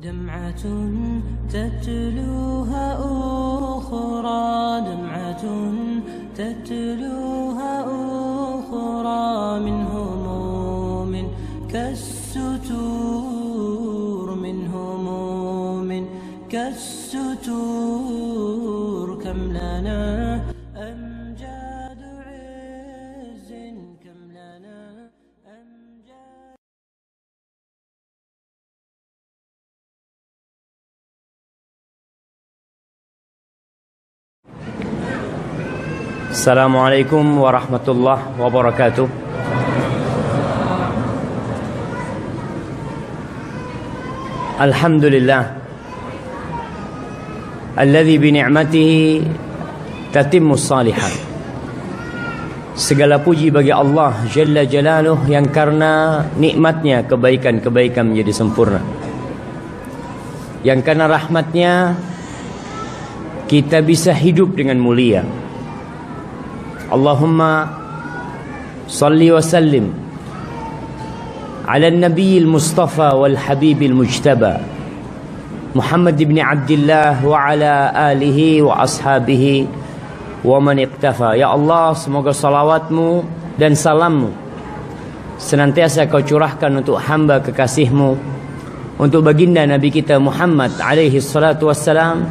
دمعة تتلوها أخرى دمعة تتلوها أخرى من هموم كالستور من هموم كالستور كم لنا أمجاد عز كم لنا أمجاد. Assalamualaikum warahmatullahi wabarakatuh. Alhamdulillah alladzi bi ni'matihi tatimmus shalihat. Segala puji bagi Allah Jalla Jalaluh yang karena nikmatnya kebaikan-kebaikan menjadi sempurna, yang karena rahmatnya kita bisa hidup dengan mulia. Allahumma salli wa sallim ala nabiyil mustafa wal habibil mujtaba Muhammad ibn Abdullah wa ala alihi wa ashabihi wa man iqtafa. Ya Allah, semoga salawatmu dan salammu senantiasa kau curahkan untuk hamba kekasihmu, untuk baginda Nabi kita Muhammad alaihi salatu wassalam,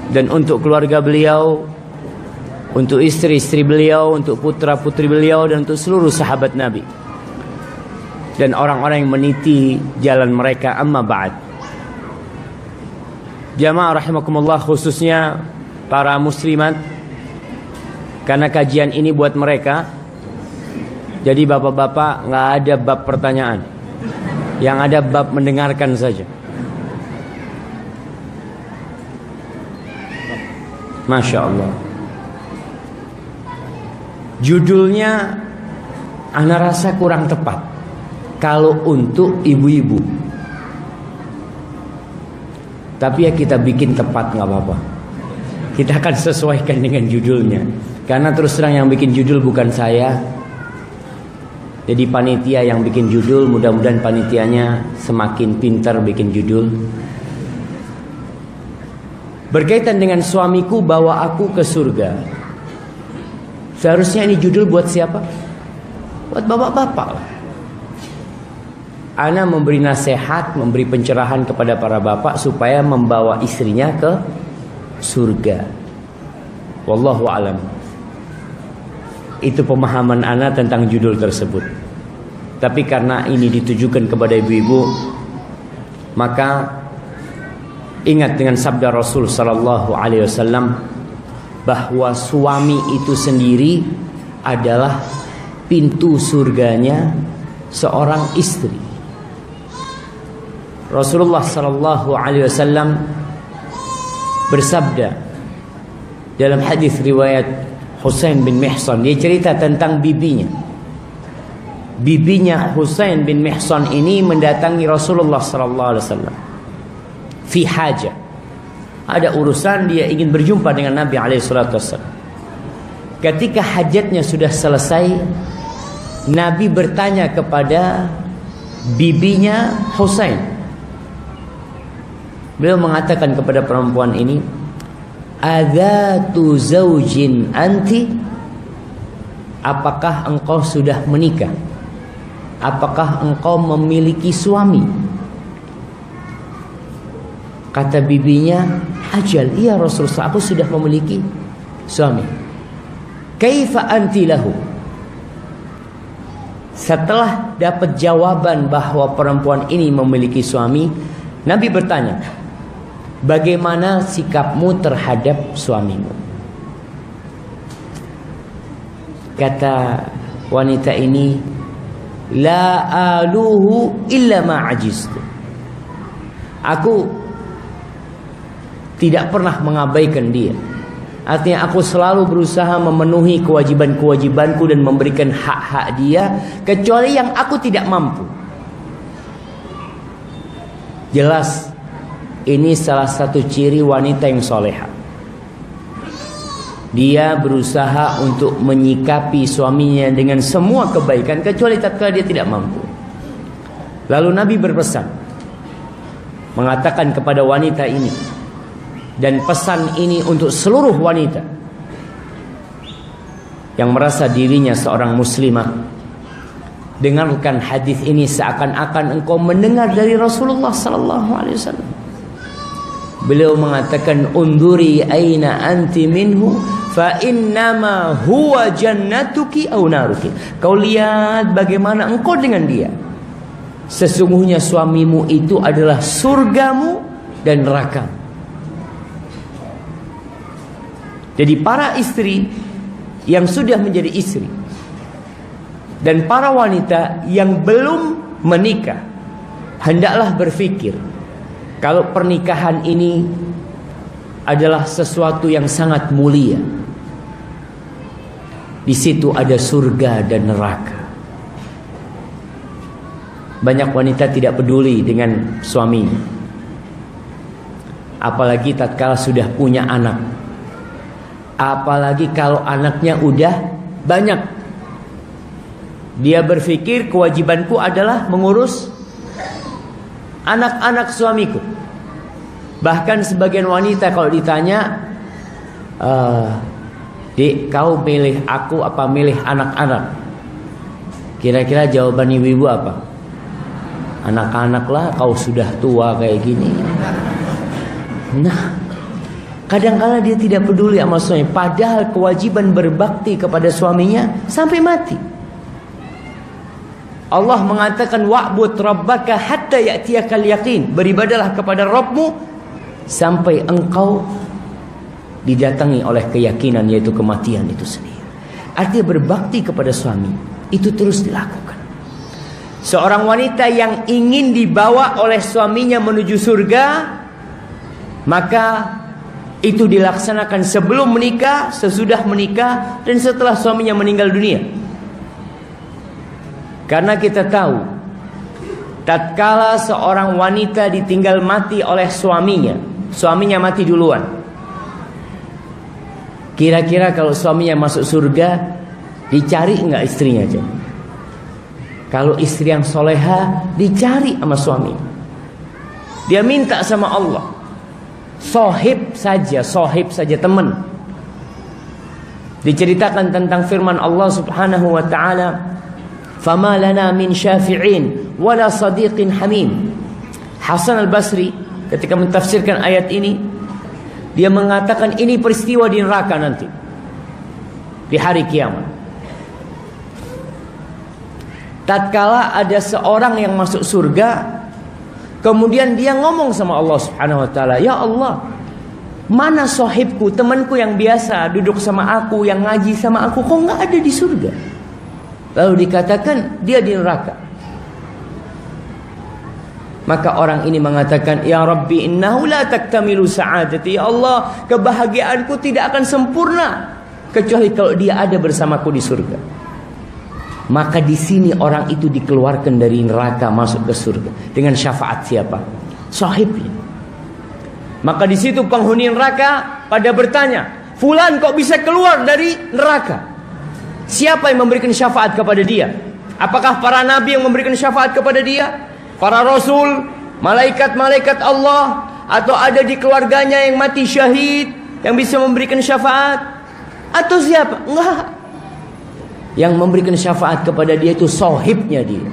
dan untuk keluarga beliau, untuk istri-istri beliau, untuk putra-putri beliau, dan untuk seluruh sahabat Nabi dan orang-orang yang meniti jalan mereka. Amma ba'd. Jamaah rahimakumullah, khususnya para muslimat, karena kajian ini buat mereka, jadi bapak-bapak nggak ada bab pertanyaan, yang ada bab mendengarkan saja. Masya Allah. Judulnya ana rasa kurang tepat kalau untuk ibu-ibu, tapi ya kita bikin tepat, nggak apa-apa. Kita akan sesuaikan dengan judulnya, karena terus terang yang bikin judul bukan saya. Jadi panitia yang bikin judul, mudah-mudahan panitianya semakin pintar bikin judul. Berkaitan dengan suamiku bawa aku ke surga. Seharusnya ini judul buat siapa? Buat bapak-bapak lah. Ana memberi nasihat, memberi pencerahan kepada para bapak supaya membawa istrinya ke surga. Wallahu alam. Itu pemahaman ana tentang judul tersebut. Tapi karena ini ditujukan kepada ibu-ibu, maka ingat dengan sabda Rasul sallallahu alaihi wasallam bahwa suami itu sendiri adalah pintu surganya seorang istri. Rasulullah sallallahu alaihi wasallam bersabda dalam hadis riwayat Husain bin Mihsan, dia cerita tentang bibinya. Bibinya Husain bin Mihsan ini mendatangi Rasulullah sallallahu alaihi wasallam fi hajah. Ada urusan, dia ingin berjumpa dengan Nabi alaihissalatu wassalam. Ketika hajatnya sudah selesai, Nabi bertanya kepada bibinya Husain. Beliau mengatakan kepada perempuan ini, "Adzatu zaujin anti?" Apakah engkau sudah menikah? Apakah engkau memiliki suami? Kata bibinya, "Ajal, iya Rasulullah, aku sudah memiliki suami." "Kaifa anti lahu?" Setelah dapat jawaban bahwa perempuan ini memiliki suami, Nabi bertanya, "Bagaimana sikapmu terhadap suamimu?" Kata wanita ini, "La aluhu illa ma ajiztu." Aku tidak pernah mengabaikan dia. Artinya aku selalu berusaha memenuhi kewajiban-kewajibanku dan memberikan hak-hak dia, kecuali yang aku tidak mampu. Jelas ini salah satu ciri wanita yang soleha. Dia berusaha untuk menyikapi suaminya dengan semua kebaikan, kecuali tatkala dia tidak mampu. Lalu Nabi berpesan, mengatakan kepada wanita ini, dan pesan ini untuk seluruh wanita yang merasa dirinya seorang muslimah. Dengarkan hadis ini seakan-akan engkau mendengar dari Rasulullah sallallahu alaihi wasallam. Beliau mengatakan, unduri aina anti minhu fa innama huwa jannatuki aw naruki. Kau lihat bagaimana engkau dengan dia. Sesungguhnya suamimu itu adalah surgamu dan nerakamu. Jadi para istri yang sudah menjadi istri dan para wanita yang belum menikah, hendaklah berpikir kalau pernikahan ini adalah sesuatu yang sangat mulia. Di situ ada surga dan neraka. Banyak wanita tidak peduli dengan suaminya, apalagi tatkala sudah punya anak, apalagi kalau anaknya udah banyak. Dia berpikir kewajibanku adalah mengurus anak-anak suamiku. Bahkan sebagian wanita kalau ditanya, Dik, kau milih aku apa milih anak-anak? Kira-kira jawaban ibu-ibu apa? Anak-anak lah, kau sudah tua kayak gini. Nah, kadang-kala dia tidak peduli sama suaminya, padahal kewajiban berbakti kepada suaminya sampai mati. Allah mengatakan, wa'bud rabbaka hatta ya'tiyakal yaqin. Beribadalah kepada Rabbmu sampai engkau didatangi oleh keyakinan, yaitu kematian itu sendiri. Artinya berbakti kepada suami itu terus dilakukan. Seorang wanita yang ingin dibawa oleh suaminya menuju surga, maka itu dilaksanakan sebelum menikah, sesudah menikah, dan setelah suaminya meninggal dunia. Karena kita tahu, tatkala seorang wanita ditinggal mati oleh suaminya, suaminya mati duluan. Kira-kira kalau suaminya masuk surga, dicari enggak istrinya aja? Kalau istri yang soleha, dicari sama suami. Dia minta sama Allah, sohib saja teman. Diceritakan tentang firman Allah subhanahu wa ta'ala, fama lana min syafi'in wala sadiqin hamim. Hasan al-Basri ketika mentafsirkan ayat ini, dia mengatakan ini peristiwa di neraka nanti, di hari kiamat. Tatkala ada seorang yang masuk surga, kemudian dia ngomong sama Allah subhanahu wa ta'ala, ya Allah, mana sohibku, temanku yang biasa duduk sama aku, yang ngaji sama aku, kok gak ada di surga? Lalu dikatakan dia di neraka. Maka orang ini mengatakan, ya Rabbi innahu la taktamilu sa'adati. Ya Allah, kebahagiaanku tidak akan sempurna kecuali kalau dia ada bersamaku di surga. Maka di sini orang itu dikeluarkan dari neraka masuk ke surga dengan syafaat siapa? Sahibnya. Maka di situ penghuni neraka pada bertanya, fulan kok bisa keluar dari neraka? Siapa yang memberikan syafaat kepada dia? Apakah para nabi yang memberikan syafaat kepada dia? Para rasul, malaikat-malaikat Allah, atau ada di keluarganya yang mati syahid yang bisa memberikan syafaat? Atau siapa? Enggak. Yang memberikan syafaat kepada dia itu sahibnya dia.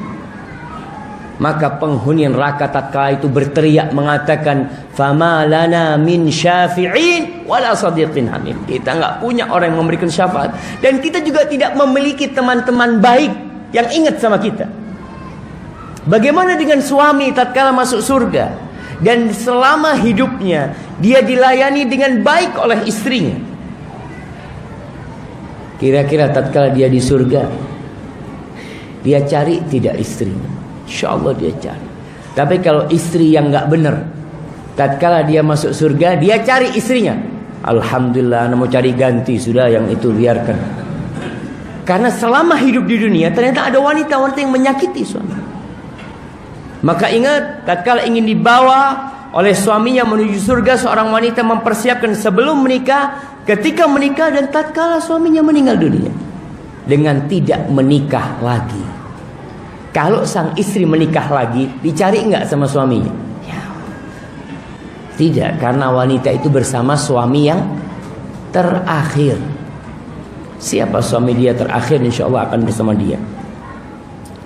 Maka penghuni neraka tatkala itu berteriak mengatakan, fama lana min syafi'in wala sadiqin hamim. Kita enggak punya orang yang memberikan syafaat, dan kita juga tidak memiliki teman-teman baik yang ingat sama kita. Bagaimana dengan suami tatkala masuk surga dan selama hidupnya dia dilayani dengan baik oleh istrinya? Kira-kira tatkala dia di surga, dia cari tidak istrinya? InsyaAllah dia cari. Tapi kalau istri yang gak benar, tatkala dia masuk surga, dia cari istrinya. Alhamdulillah, anda mau cari ganti, sudah yang itu biarkan. Karena selama hidup di dunia ternyata ada wanita-wanita yang menyakiti suami. Maka ingat, tatkala ingin dibawa oleh suaminya menuju surga, seorang wanita mempersiapkan sebelum menikah, ketika menikah, dan tatkala suaminya meninggal dunia, dengan tidak menikah lagi. Kalau sang istri menikah lagi, dicari enggak sama suaminya? Ya. Tidak, karena wanita itu bersama suami yang terakhir. Siapa suami dia terakhir, insya Allah akan bersama dia.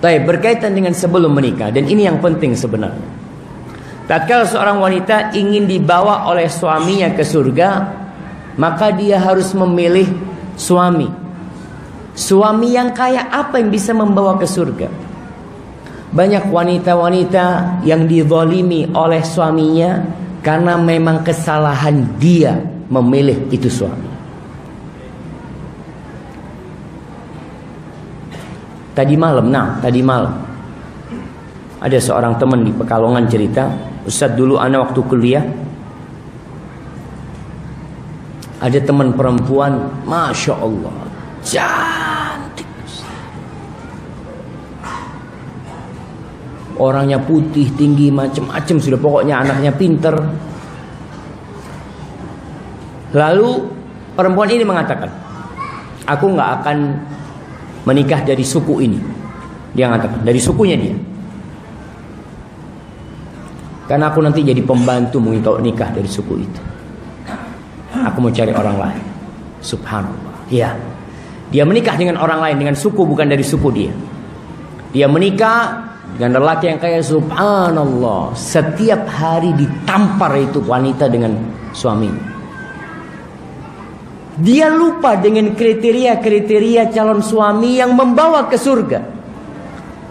Baik, berkaitan dengan sebelum menikah, dan ini yang penting sebenarnya. Tatkala seorang wanita ingin dibawa oleh suaminya ke surga, maka dia harus memilih suami. Suami yang kayak apa yang bisa membawa ke surga? Banyak wanita-wanita yang dizalimi oleh suaminya karena memang kesalahan dia memilih itu suami. Tadi malam ada seorang teman di Pekalongan cerita, Ustaz, dulu ana waktu kuliah ada teman perempuan, Masya Allah, cantik, orangnya putih, tinggi, macam-macam, sudah pokoknya anaknya pinter. Lalu perempuan ini mengatakan, aku nggak akan menikah dari suku ini. Dia mengatakan dari sukunya dia, karena aku nanti jadi pembantu mungkin kalau nikah dari suku itu. Aku mau cari orang lain. Subhanallah. Ya, dia menikah dengan orang lain, dengan suku bukan dari suku dia. Dia menikah dengan lelaki yang kaya, subhanallah, setiap hari ditampar itu wanita dengan suaminya. Dia lupa dengan kriteria-kriteria calon suami yang membawa ke surga.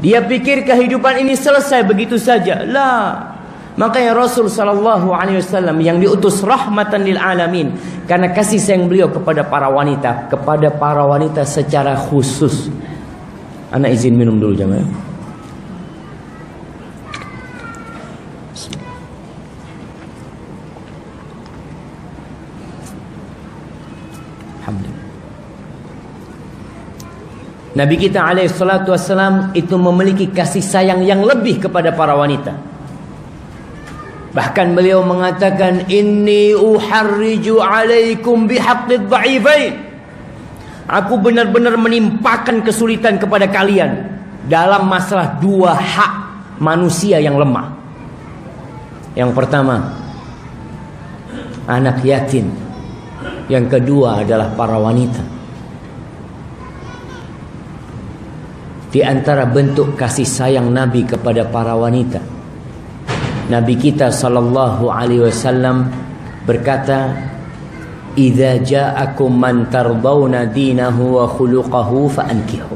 Dia pikir kehidupan ini selesai begitu saja. Lah. Makanya Rasul sallallahu alaihi wasallam yang diutus rahmatan lil alamin, karena kasih sayang beliau kepada para wanita secara khusus. Ana izin minum dulu jamaah. Alhamdulillah. Nabi kita alaihi salatu wassalam itu memiliki kasih sayang yang lebih kepada para wanita. Bahkan beliau mengatakan, inni uharriju alaikum bihaqqid dha'ifain. Aku benar-benar menimpakan kesulitan kepada kalian dalam masalah dua hak manusia yang lemah. Yang pertama, anak yatim. Yang kedua adalah para wanita. Di antara bentuk kasih sayang Nabi kepada para wanita, Nabi kita sallallahu alaihi wasallam berkata, "Idza ja'akum man tardawna dinahu wa khuluquhu fa'ankihu."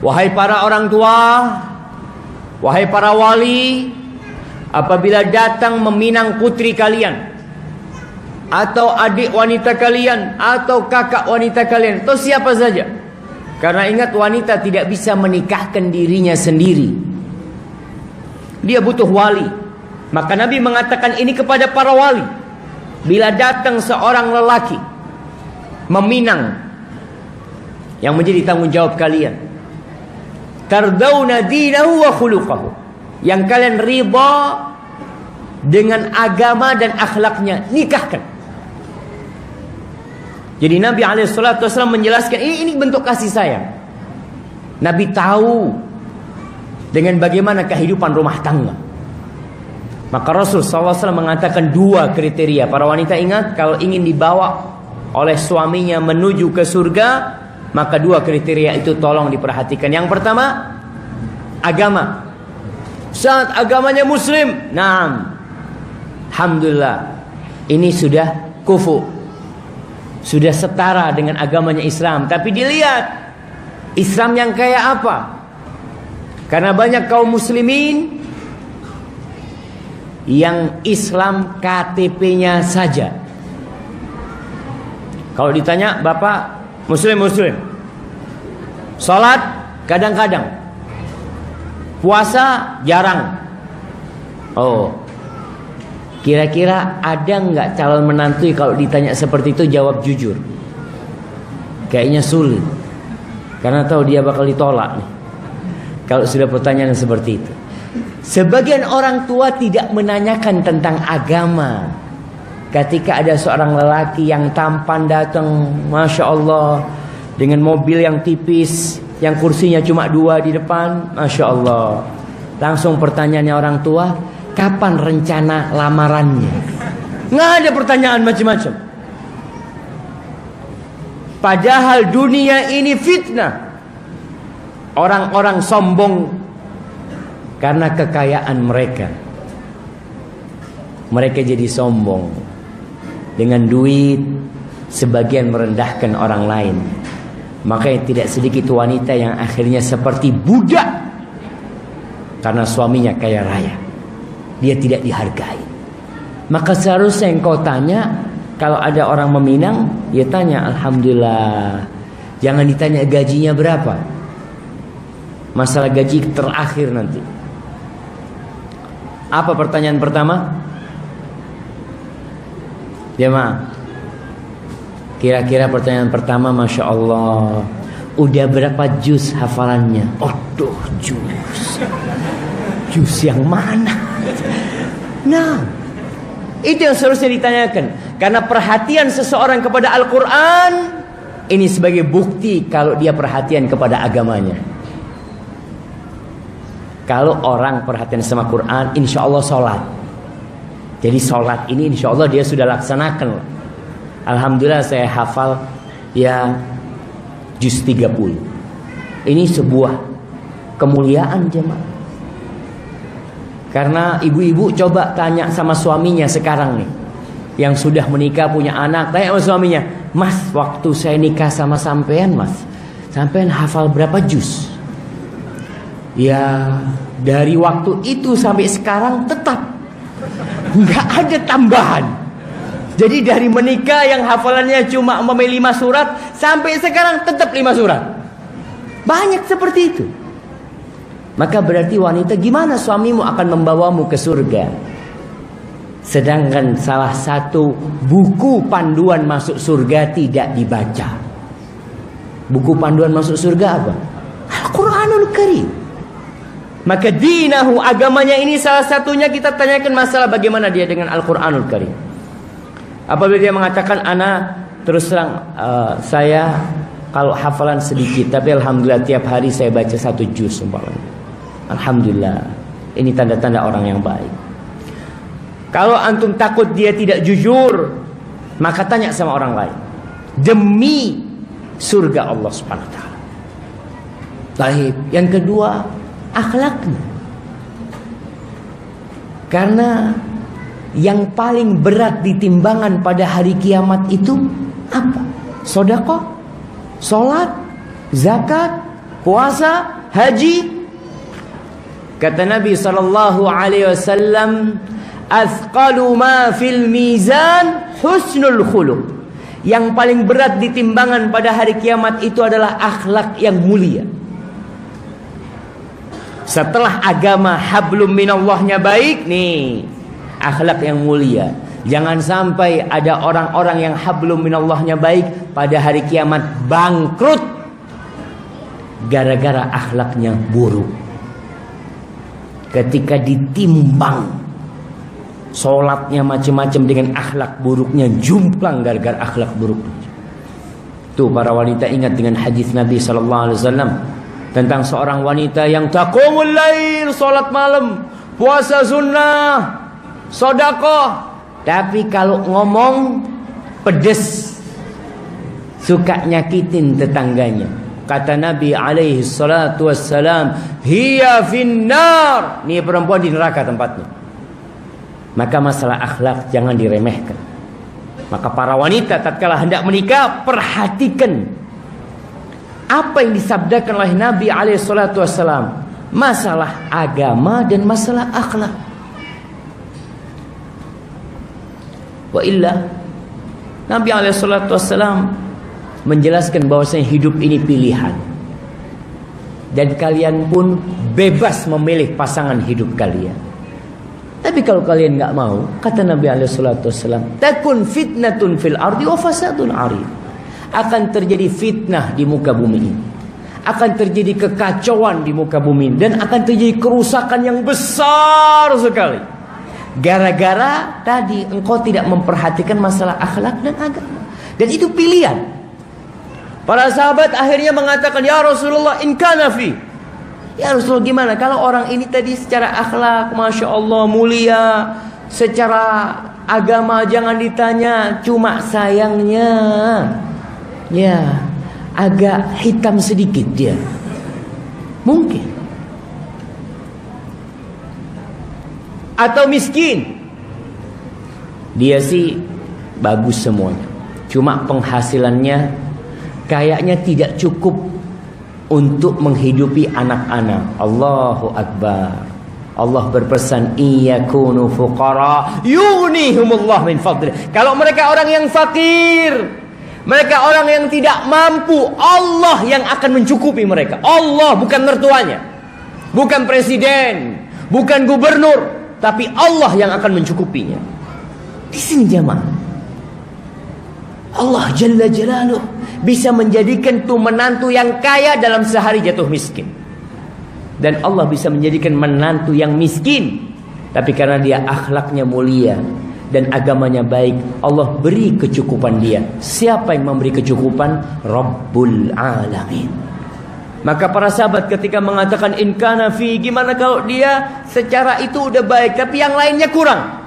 Wahai para orang tua, wahai para wali, apabila datang meminang putri kalian, atau adik wanita kalian, atau kakak wanita kalian, atau siapa saja. Karena ingat, wanita tidak bisa menikahkan dirinya sendiri. Dia butuh wali. Maka Nabi mengatakan ini kepada para wali. Bila datang seorang lelaki meminang, yang menjadi tanggung jawab kalian, tardawna dinahu wa khuluquhu, yang kalian riba dengan agama dan akhlaknya, nikahkan. Jadi Nabi alaihissalatu wassalam menjelaskan ini bentuk kasih sayang. Nabi tahu dengan bagaimana kehidupan rumah tangga. Maka Rasul SAW mengatakan dua kriteria. Para wanita ingat, kalau ingin dibawa oleh suaminya menuju ke surga, maka dua kriteria itu tolong diperhatikan. Yang pertama, agama. Saat agamanya muslim, naam, alhamdulillah, ini sudah kufu, sudah setara dengan agamanya Islam. Tapi dilihat Islam yang kayak apa. Karena banyak kaum muslimin yang Islam KTP-nya saja. Kalau ditanya, Bapak muslim, salat kadang-kadang, puasa jarang. Oh, kira-kira ada nggak calon menantu kalau ditanya seperti itu jawab jujur? Kayaknya sulit, karena tahu dia bakal ditolak nih kalau sudah pertanyaan seperti itu. Sebagian orang tua tidak menanyakan tentang agama. Ketika ada seorang lelaki yang tampan datang, Masya Allah, dengan mobil yang tipis, yang kursinya cuma 2 di depan, Masya Allah, langsung pertanyaannya orang tua, kapan rencana lamarannya. Nggak ada pertanyaan macam-macam. Padahal dunia ini fitnah. Orang-orang sombong karena kekayaan mereka. Mereka jadi sombong. Dengan duit, sebagian merendahkan orang lain. Makanya tidak sedikit wanita yang akhirnya seperti budak karena suaminya kaya raya. Dia tidak dihargai. Maka seharusnya engkau tanya, kalau ada orang meminang, ya tanya alhamdulillah. Jangan ditanya gajinya berapa. Masalah gaji terakhir nanti. Apa pertanyaan pertama? Jemaah, kira-kira pertanyaan pertama, Masya Allah, udah berapa juz hafalannya? Aduh, juz yang mana? Nah, itu yang seharusnya ditanyakan. Karena perhatian seseorang kepada Al-Quran, ini sebagai bukti kalau dia perhatian kepada agamanya. Kalau orang perhatian sama Quran, insya Allah sholat. Jadi sholat ini insya Allah dia sudah laksanakan. Alhamdulillah saya hafal ya juz 30. Ini sebuah kemuliaan jemaah. Karena ibu-ibu coba tanya sama suaminya sekarang nih, yang sudah menikah punya anak, tanya sama suaminya, Mas, waktu saya nikah sama sampean, Mas, sampean hafal berapa juz? Ya dari waktu itu sampai sekarang tetap nggak ada tambahan. Jadi dari menikah yang hafalannya cuma 5 surat, sampai sekarang tetap 5 surat. Banyak seperti itu. Maka berarti wanita, gimana suamimu akan membawamu ke surga? Sedangkan salah satu buku panduan masuk surga tidak dibaca. Buku panduan masuk surga apa? Al-Quranul Karim. Maka dinahu, agamanya ini salah satunya kita tanyakan masalah bagaimana dia dengan Al-Quranul Karim. Apabila dia mengatakan, ana terus terang saya kalau hafalan sedikit, tapi alhamdulillah tiap hari saya baca 1 juz umpamanya. Alhamdulillah, ini tanda-tanda orang yang baik. Kalau antum takut dia tidak jujur, maka tanya sama orang lain. Demi surga Allah Subhanahu wa taala. Baik, yang kedua, akhlaknya. Karena yang paling berat di timbangan pada hari kiamat itu apa? Sedekah, salat, zakat, puasa, haji. Kata Nabi SAW, "Athqalu ma fil mizan husnul khuluq." Yang paling berat di timbangan pada hari kiamat itu adalah akhlak yang mulia. Setelah agama hablum minallahnya baik, nih akhlak yang mulia. Jangan sampai ada orang-orang yang hablum minallahnya baik pada hari kiamat bangkrut gara-gara akhlaknya buruk. Ketika ditimbang, sholatnya macam-macam dengan akhlak buruknya, jumplang gara-gara akhlak buruknya. Tuh para wanita ingat dengan hadis Nabi SAW tentang seorang wanita yang taqumul lail, sholat malam, puasa sunnah, sedekah, tapi kalau ngomong pedes, suka nyakitin tetangganya. Kata Nabi alaihi salatu wassalam, hiya finnar, ini perempuan di neraka tempatnya. Maka masalah akhlak jangan diremehkan. Maka para wanita tatkala hendak menikah, perhatikan apa yang disabdakan oleh Nabi alaihi salatu wassalam, masalah agama dan masalah akhlak. Wa illa, Nabi alaihi salatu wassalam menjelaskan bahwasanya hidup ini pilihan, dan kalian pun bebas memilih pasangan hidup kalian. Tapi kalau kalian nggak mau, kata Nabi SAW, takun fitnatun fil ardi wa fasadun arid. Akan terjadi fitnah di muka bumi ini, akan terjadi kekacauan di muka bumi ini, dan akan terjadi kerusakan yang besar sekali. Gara-gara tadi engkau tidak memperhatikan masalah akhlak dan agama. Dan itu pilihan. Para sahabat akhirnya mengatakan, ya Rasulullah, in kana fi, Ya Rasulullah, gimana kalau orang ini tadi secara akhlak Masya Allah mulia, secara agama jangan ditanya, cuma sayangnya ya agak hitam sedikit dia. Mungkin. Atau miskin. Dia sih bagus semuanya, cuma penghasilannya kayaknya tidak cukup untuk menghidupi anak-anak. Allahu Akbar. Allah berpesan, iyakunu fuqara yughnihumullah min fadli. Kalau mereka orang yang fakir, mereka orang yang tidak mampu, Allah yang akan mencukupi mereka. Allah, bukan mertuanya, bukan presiden, bukan gubernur, tapi Allah yang akan mencukupinya. Di sini jemaah, Allah Jalla Jalaluh bisa menjadikan tuh menantu yang kaya dalam sehari jatuh miskin. Dan Allah bisa menjadikan menantu yang miskin, tapi karena dia akhlaknya mulia dan agamanya baik, Allah beri kecukupan dia. Siapa yang memberi kecukupan? Rabbul Alamin. Maka para sahabat ketika mengatakan in kana fi, gimana kalau dia secara itu udah baik tapi yang lainnya kurang?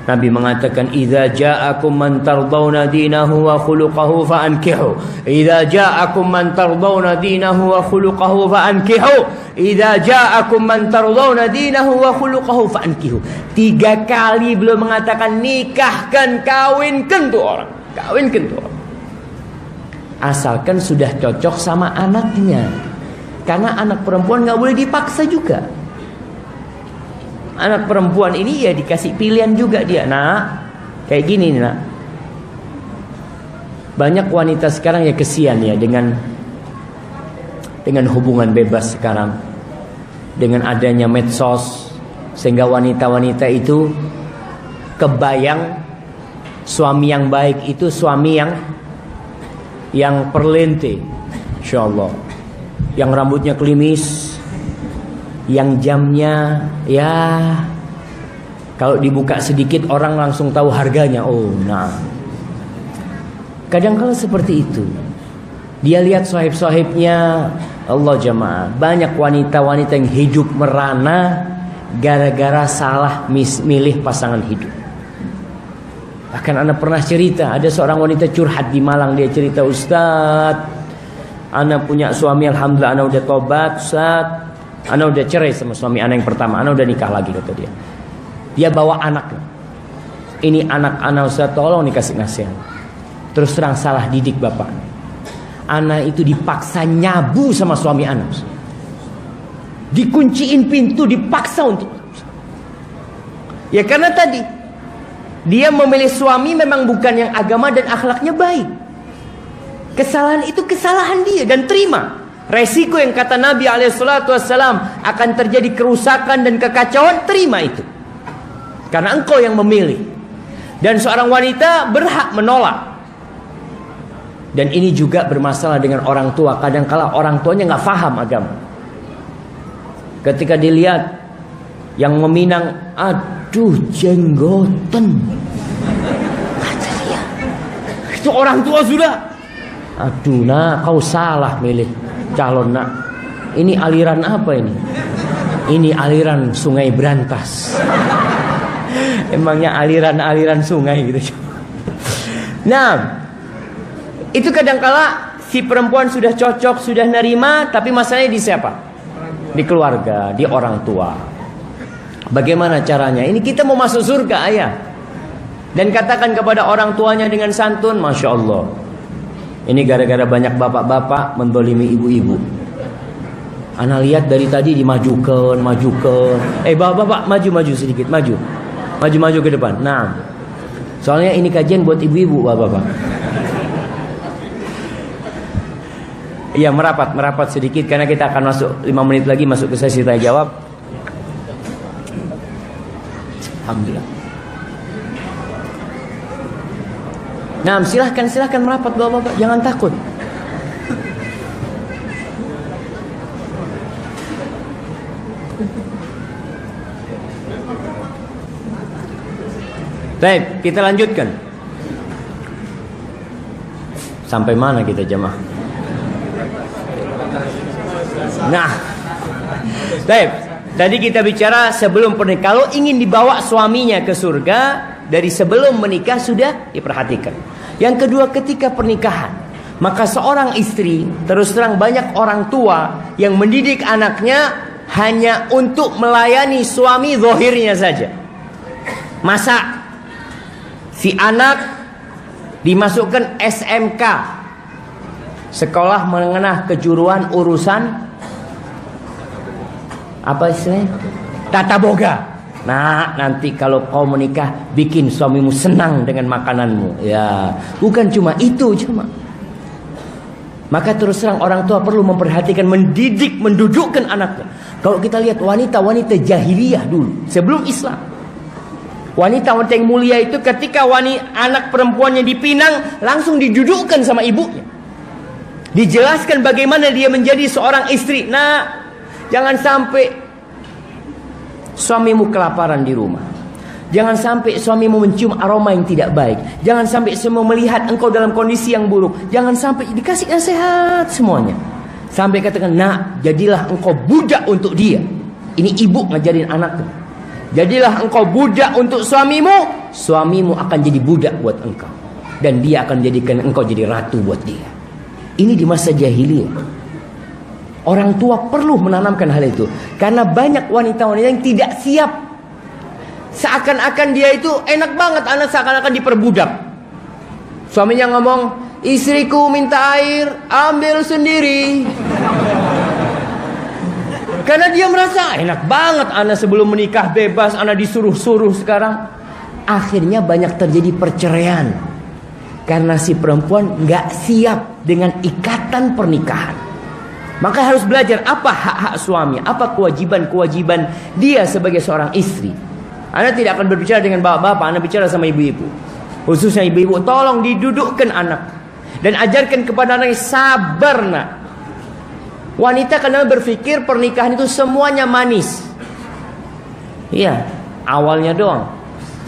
Nabi mengatakan, idza ja'akum man tardawna dinahu wa khuluquhu fa'ankihu. Idza ja'akum man tardawna dinahu wa khuluquhu fa'ankihu. Idza ja'akum man tardawna dinahu wa khuluquhu fa'ankihu. 3 kali beliau mengatakan nikahkan, kawinkan tuh orang. Kawinkan tuh orang. Asalkan sudah cocok sama anaknya. Karena anak perempuan gak boleh dipaksa juga. Anak perempuan ini ya dikasih pilihan juga dia. Nah, kayak gini nih nak. Banyak wanita sekarang ya kesian ya dengan hubungan bebas sekarang, dengan adanya medsos, sehingga wanita-wanita itu kebayang suami yang baik itu suami yang perlente, insyaallah, yang rambutnya klimis, yang jamnya ya kalau dibuka sedikit orang langsung tahu harganya. Oh, nah. Kadang-kala seperti itu. Dia lihat sahib-sahibnya, Allah jamaah, banyak wanita-wanita yang hidup merana gara-gara salah milih pasangan hidup. Bahkan anak pernah cerita, ada seorang wanita curhat di Malang. Dia cerita, Ustaz, anak punya suami, alhamdulillah anak udah tobat, Ustaz. Anak udah cerai sama suami anak yang pertama, anak udah nikah lagi, kata dia. Dia bawa anaknya. Ini anak anak, Ustaz, tolong dikasih nasihat. Terus terang salah didik bapak. Anak itu dipaksa nyabu sama suami anak. Dikunciin pintu, dipaksa untuk. Ya karena tadi dia memilih suami memang bukan yang agama dan akhlaknya baik. Kesalahan itu kesalahan dia dan terima. Resiko yang kata Nabi SAW akan terjadi kerusakan dan kekacauan, terima itu. Karena engkau yang memilih. Dan seorang wanita berhak menolak. Dan ini juga bermasalah dengan orang tua. Kadang-kala orang tuanya gak paham agama. Ketika dilihat yang meminang, aduh jenggoten, kata dia, itu orang tua sudah. Aduh nak, kau salah milih calon nak. Ini aliran apa ini? Ini aliran Sungai Brantas. Emangnya aliran-aliran sungai gitu. Nah, itu kadangkala si perempuan sudah cocok, sudah nerima, tapi masalahnya di siapa? Di keluarga, di orang tua. Bagaimana caranya? Ini kita mau masuk surga, ayah. Dan katakan kepada orang tuanya dengan santun, Masya Allah, ini gara-gara banyak bapak-bapak mendolimi ibu-ibu. Ana lihat dari tadi dimajukan. Bapak-bapak maju sedikit, maju ke depan. Nah, soalnya ini kajian buat ibu-ibu, bapak-bapak. Iya, merapat sedikit karena kita akan masuk 5 menit lagi masuk ke sesi tanya jawab. Alhamdulillah. Nah, silahkan merapat bapak-bapak, jangan takut. Baik, kita lanjutkan. Sampai mana kita jemaah? Nah, baik. Tadi kita bicara sebelum pernikahan. Kalau ingin dibawa suaminya ke surga, dari sebelum menikah sudah diperhatikan. Yang kedua, ketika pernikahan, maka seorang istri, terus terang banyak orang tua yang mendidik anaknya hanya untuk melayani suami zahirnya saja. Masa si anak dimasukkan SMK, sekolah menengah kejuruan urusan apa istilahnya? Tata boga. Nah, nanti kalau kau menikah, bikin suamimu senang dengan makananmu. Ya, bukan cuma itu cuma. Maka terus terang orang tua perlu memperhatikan, mendidik, mendudukkan anaknya. Kalau kita lihat wanita-wanita jahiliyah dulu, sebelum Islam, wanita-wanita yang mulia itu ketika anak perempuannya dipinang, langsung didudukkan sama ibunya. Dijelaskan bagaimana dia menjadi seorang istri. Nah, jangan sampai suamimu kelaparan di rumah. Jangan sampai suamimu mencium aroma yang tidak baik. Jangan sampai semua melihat engkau dalam kondisi yang buruk. Jangan sampai dikasih nasihat semuanya. Sampai katakan, nak, jadilah engkau budak untuk dia. Ini ibu ngajarin anaknya. Jadilah engkau budak untuk suamimu. Suamimu akan jadi budak buat engkau. Dan dia akan jadikan engkau jadi ratu buat dia. Ini di masa jahiliyah. Orang tua perlu menanamkan hal itu. Karena banyak wanita-wanita yang tidak siap. Seakan-akan dia itu enak banget, anak seakan-akan diperbudak. Suaminya ngomong, istriku minta air, ambil sendiri. Karena dia merasa enak banget, anak sebelum menikah bebas, anak disuruh-suruh sekarang. Akhirnya banyak terjadi perceraian. Karena si perempuan gak siap dengan ikatan pernikahan. Maka harus belajar apa hak-hak suami, apa kewajiban-kewajiban dia sebagai seorang istri. Anda tidak akan berbicara dengan bapak-bapak, Anda bicara sama ibu-ibu. Khususnya ibu-ibu, tolong didudukkan anak. Dan ajarkan kepada anak sabar, nak. Wanita kadang berpikir pernikahan itu semuanya manis. Iya, awalnya doang.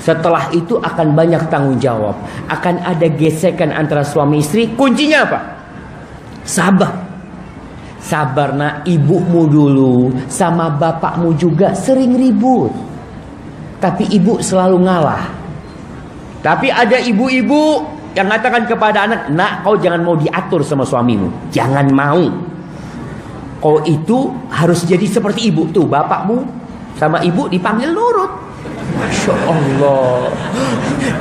Setelah itu akan banyak tanggung jawab. Akan ada gesekan antara suami istri. Kuncinya apa? Sabar. Sabar, nak. Ibumu dulu sama bapakmu juga sering ribut. Tapi ibu selalu ngalah. Tapi ada ibu-ibu yang mengatakan kepada anak, nak, kau jangan mau diatur sama suamimu. Jangan mau. Kau itu harus jadi seperti ibu. Tuh, bapakmu sama ibu dipanggil nurut. Masya Allah.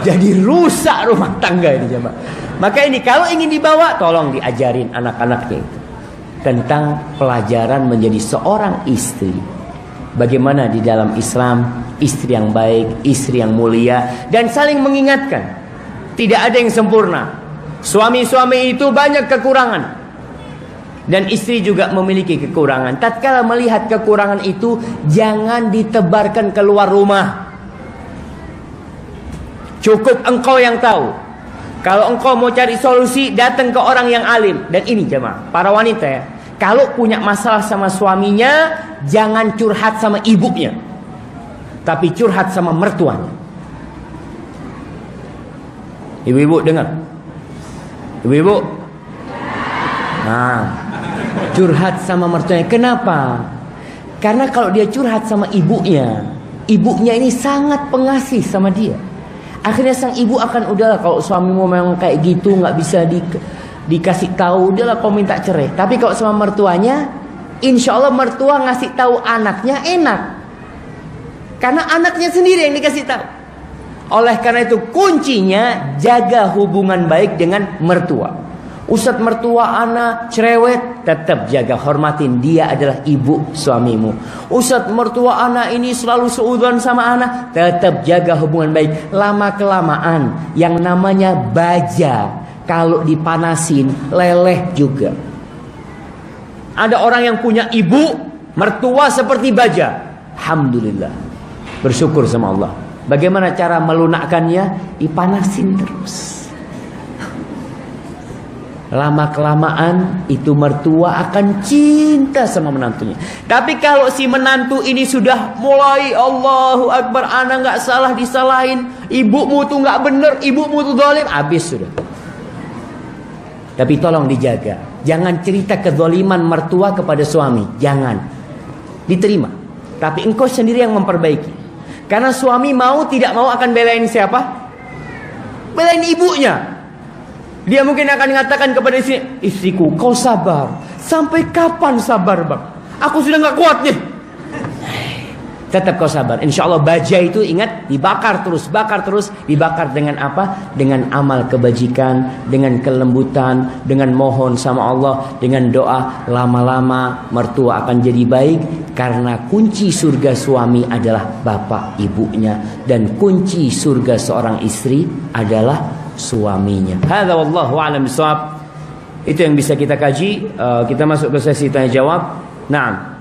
Jadi rusak rumah tangga ini, jemaah. Maka ini kalau ingin dibawa, tolong diajarin anak-anaknya itu tentang pelajaran menjadi seorang istri. Bagaimana di dalam Islam istri yang baik, istri yang mulia, dan saling mengingatkan. Tidak ada yang sempurna. Suami-suami itu banyak kekurangan, dan istri juga memiliki kekurangan. Tatkala melihat kekurangan itu, jangan ditebarkan keluar rumah. Cukup engkau yang tahu. Kalau engkau mau cari solusi, datang ke orang yang alim. Dan ini jemaah, para wanita ya, kalau punya masalah sama suaminya, jangan curhat sama ibunya, tapi curhat sama mertuanya. Ibu-ibu dengar? Ibu-ibu? Nah, curhat sama mertuanya. Kenapa? Karena kalau dia curhat sama ibunya, ibunya ini sangat pengasih sama dia. Akhirnya sang ibu akan, udahlah kalau suamimu memang kayak gitu, nggak bisa dikasih tahu, udahlah kau minta cerai. Tapi kalau sama mertuanya, insya Allah mertua ngasih tahu anaknya enak. Karena anaknya sendiri yang dikasih tahu. Oleh karena itu kuncinya jaga hubungan baik dengan mertua. Ustadz, mertua anak cerewet, tetap jaga, hormatin, dia adalah ibu suamimu. Ustadz, mertua anak ini selalu seudon sama anak, tetap jaga hubungan baik. Lama kelamaan yang namanya baja, kalau dipanasin leleh juga. Ada orang yang punya ibu mertua seperti baja, alhamdulillah, bersyukur sama Allah. Bagaimana cara melunakkannya? Dipanasin terus. Lama kelamaan itu mertua akan cinta sama menantunya. Tapi kalau si menantu ini sudah mulai Allahu Akbar, anak nggak salah disalahin, ibumu tuh nggak bener, ibumu tuh zalim, habis sudah. Tapi tolong dijaga. Jangan cerita kezaliman mertua kepada suami. Jangan. Diterima. Tapi engkau sendiri yang memperbaiki. Karena suami mau tidak mau akan belain siapa? Belain ibunya. Dia mungkin akan mengatakan kepada istriku, kau sabar. Sampai kapan sabar, Bang? Aku sudah gak kuat nih. Tetap kau sabar. Insya Allah baja itu ingat dibakar terus, bakar terus. Dibakar dengan apa? Dengan amal kebajikan, dengan kelembutan, dengan mohon sama Allah, dengan doa. Lama-lama mertua akan jadi baik. Karena kunci surga suami adalah bapak ibunya. Dan kunci surga seorang istri adalah suaminya. Hadza wallahu a'lam bishawab. Itu yang bisa kita kaji. Kita masuk ke sesi tanya jawab. Naam.